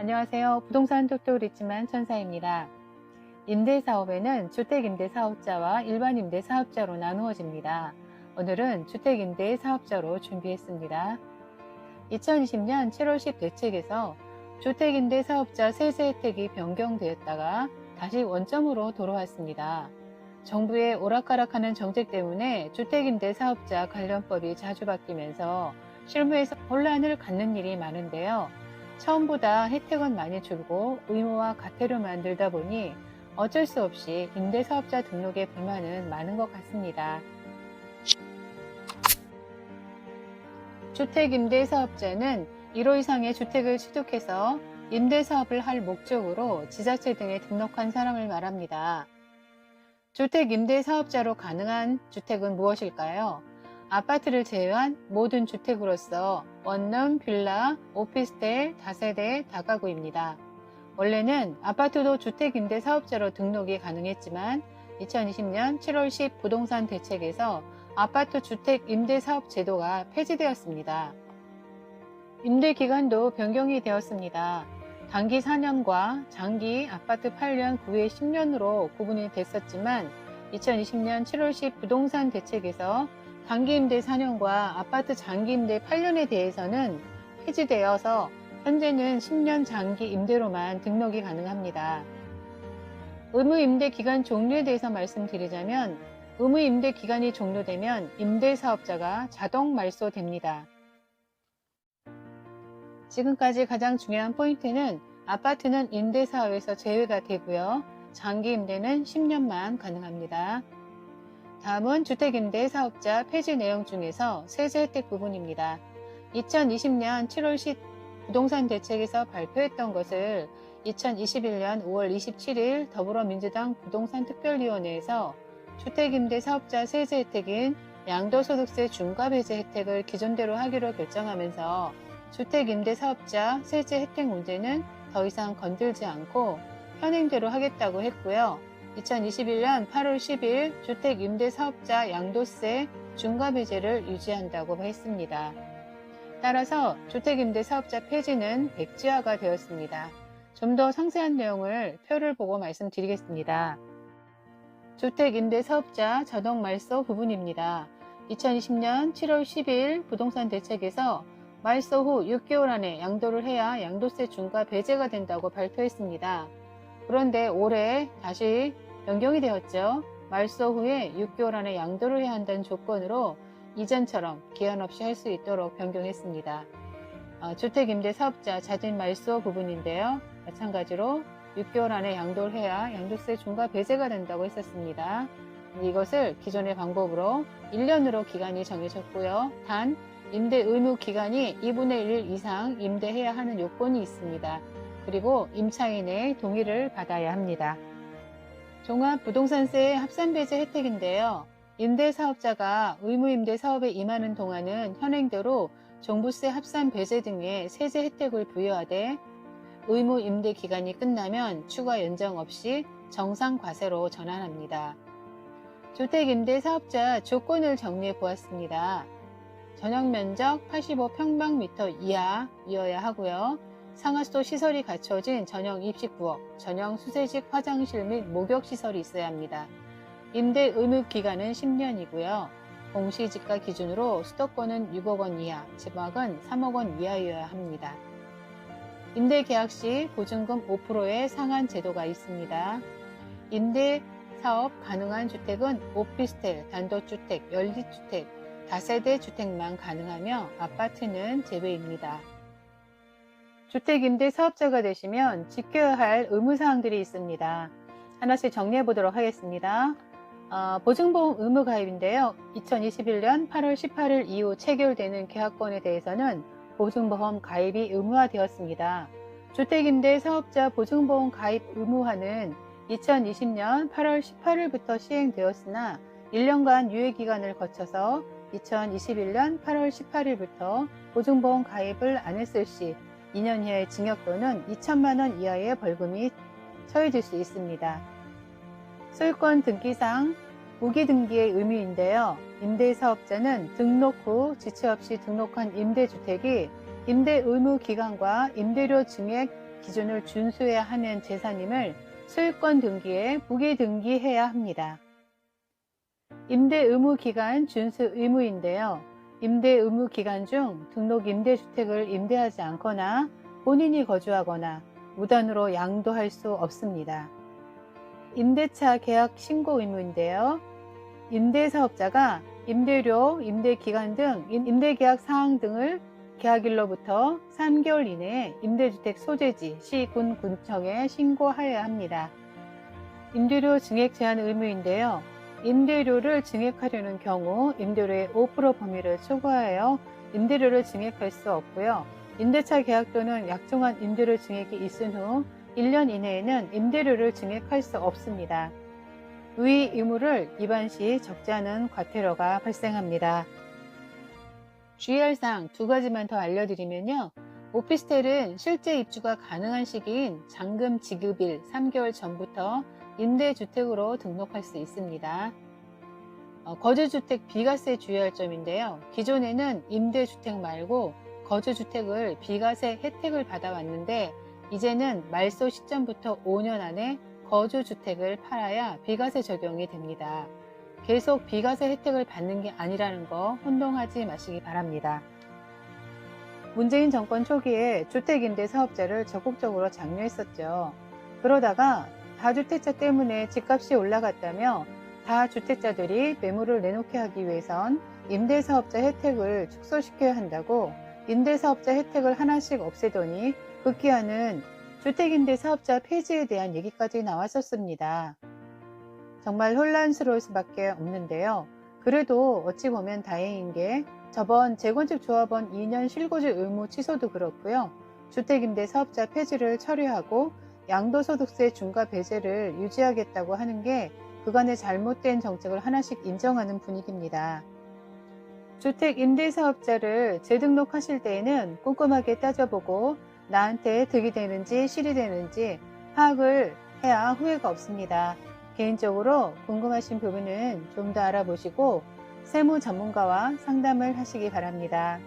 안녕하세요. 부동산 톡톡 리치만 천사입니다. 임대사업에는 주택임대사업자와 일반 임대사업자로 나누어집니다. 오늘은 주택임대사업자로 준비했습니다. 2020년 7월 10 대책에서 주택임대사업자 세제 혜택이 변경되었다가 다시 원점으로 돌아왔습니다. 정부의 오락가락하는 정책 때문에 주택임대사업자 관련법이 자주 바뀌면서 실무에서 혼란을 갖는 일이 많은데요. 처음보다 혜택은 많이 줄고 의무와 과태료만 늘다 보니 어쩔 수 없이 임대사업자 등록에 불만은 많은 것 같습니다. 주택임대사업자는 1호 이상의 주택을 취득해서 임대사업을 할 목적으로 지자체 등에 등록한 사람을 말합니다. 주택임대사업자로 가능한 주택은 무엇일까요? 아파트를 제외한 모든 주택으로서 원룸, 빌라, 오피스텔, 다세대, 다가구입니다. 원래는 아파트도 주택임대사업자로 등록이 가능했지만 2020년 7월 10 부동산 대책에서 아파트 주택임대사업 제도가 폐지되었습니다. 임대기간도 변경이 되었습니다. 단기 4년과 장기 아파트 8년, 9회 10년으로 구분이 됐었지만 2020년 7월 10 부동산 대책에서 단기임대 4년과 아파트 장기임대 8년에 대해서는 폐지되어서 현재는 10년 장기 임대로만 등록이 가능합니다. 의무임대 기간 종료에 대해서 말씀드리자면 의무임대 기간이 종료되면 임대사업자가 자동 말소됩니다. 지금까지 가장 중요한 포인트는 아파트는 임대사업에서 제외가 되고요. 장기임대는 10년만 가능합니다. 다음은 주택임대사업자 폐지 내용 중에서 세제 혜택 부분입니다. 2020년 7월 10 부동산 대책에서 발표했던 것을 2021년 5월 27일 더불어민주당 부동산특별위원회에서 주택임대사업자 세제 혜택인 양도소득세 중과배제 혜택을 기존대로 하기로 결정하면서 주택임대사업자 세제 혜택 문제는 더 이상 건들지 않고 현행대로 하겠다고 했고요. 2021년 8월 10일 주택임대사업자 양도세 중과배제를 유지한다고 했습니다. 따라서 주택임대사업자 폐지는 백지화가 되었습니다. 좀 더 상세한 내용을 표를 보고 말씀드리겠습니다. 주택임대사업자 자동 말소 부분입니다. 2020년 7월 10일 부동산 대책에서 말소 후 6개월 안에 양도를 해야 양도세 중과 배제가 된다고 발표했습니다. 그런데 올해 다시 변경이 되었죠. 말소 후에 6개월 안에 양도를 해야 한다는 조건으로 이전처럼 기한 없이 할 수 있도록 변경했습니다. 주택임대사업자 자진 말소 부분인데요. 마찬가지로 6개월 안에 양도를 해야 양도세 중과 배제가 된다고 했었습니다. 이것을 기존의 방법으로 1년으로 기간이 정해졌고요. 단 임대 의무 기간이 2분의 1 이상 임대해야 하는 요건이 있습니다. 그리고 임차인의 동의를 받아야 합니다. 종합부동산세 합산배제 혜택인데요. 임대사업자가 의무임대사업에 임하는 동안은 현행대로 종부세 합산배제 등의 세제 혜택을 부여하되 의무임대 기간이 끝나면 추가 연장 없이 정상과세로 전환합니다. 주택임대사업자 조건을 정리해 보았습니다. 전용면적 85평방미터 이하이어야 하고요. 상하수도 시설이 갖춰진 전용 입식부엌, 전용 수세식 화장실 및 목욕시설이 있어야 합니다. 임대 의무 기간은 10년이고요. 공시지가 기준으로 수도권은 6억 원 이하, 지방은 3억 원 이하여야 합니다. 임대 계약 시 보증금 5%의 상한 제도가 있습니다. 임대 사업 가능한 주택은 오피스텔, 단독주택, 연립주택, 다세대 주택만 가능하며 아파트는 제외입니다. 주택임대사업자가 되시면 지켜야 할 의무사항들이 있습니다. 하나씩 정리해 보도록 하겠습니다. 보증보험 의무가입인데요. 2021년 8월 18일 이후 체결되는 계약건에 대해서는 보증보험 가입이 의무화되었습니다. 주택임대사업자 보증보험 가입 의무화는 2020년 8월 18일부터 시행되었으나 1년간 유예기간을 거쳐서 2021년 8월 18일부터 보증보험 가입을 안 했을 시 2년 이하의 징역 또는 2천만 원 이하의 벌금이 처해질 수 있습니다. 소유권 등기상 무기등기의 의무인데요. 임대사업자는 등록 후 지체 없이 등록한 임대주택이 임대 의무 기간과 임대료 증액 기준을 준수해야 하는 재산임을 소유권 등기에 부기 등기해야 합니다. 임대 의무 기간 준수 의무인데요. 임대 의무 기간 중 등록 임대주택을 임대하지 않거나 본인이 거주하거나 무단으로 양도할 수 없습니다. 임대차 계약 신고 의무인데요. 임대사업자가 임대료, 임대기간 등 임대계약 사항 등을 계약일로부터 3개월 이내에 임대주택 소재지 시, 군, 군청에 신고하여야 합니다. 임대료 증액 제한 의무인데요. 임대료를 증액하려는 경우 임대료의 5% 범위를 초과하여 임대료를 증액할 수 없고요. 임대차 계약 또는 약정한 임대료 증액이 있은 후 1년 이내에는 임대료를 증액할 수 없습니다. 위 의무를 위반 시 적지 않은 과태료가 발생합니다. 주의할 사항 두 가지만 더 알려드리면요. 오피스텔은 실제 입주가 가능한 시기인 잔금 지급일 3개월 전부터 임대주택으로 등록할 수 있습니다. 거주주택 비과세 주의할 점인데요. 기존에는 임대주택 말고 거주주택을 비과세 혜택을 받아왔는데 이제는 말소 시점부터 5년 안에 거주주택을 팔아야 비과세 적용이 됩니다. 계속 비과세 혜택을 받는 게 아니라는 거 혼동하지 마시기 바랍니다. 문재인 정권 초기에 주택임대 사업자를 적극적으로 장려했었죠. 그러다가 다주택자 때문에 집값이 올라갔다며 다주택자들이 매물을 내놓게 하기 위해선 임대사업자 혜택을 축소시켜야 한다고 임대사업자 혜택을 하나씩 없애더니 급기야는 주택임대사업자 폐지에 대한 얘기까지 나왔었습니다. 정말 혼란스러울 수밖에 없는데요. 그래도 어찌 보면 다행인 게 저번 재건축조합원 2년 실거주 의무 취소도 그렇고요. 주택임대사업자 폐지를 처리하고 양도소득세 중과 배제를 유지하겠다고 하는 게 그간의 잘못된 정책을 하나씩 인정하는 분위기입니다. 주택임대사업자를 재등록하실 때에는 꼼꼼하게 따져보고 나한테 득이 되는지 실이 되는지 파악을 해야 후회가 없습니다. 개인적으로 궁금하신 부분은 좀 더 알아보시고 세무 전문가와 상담을 하시기 바랍니다.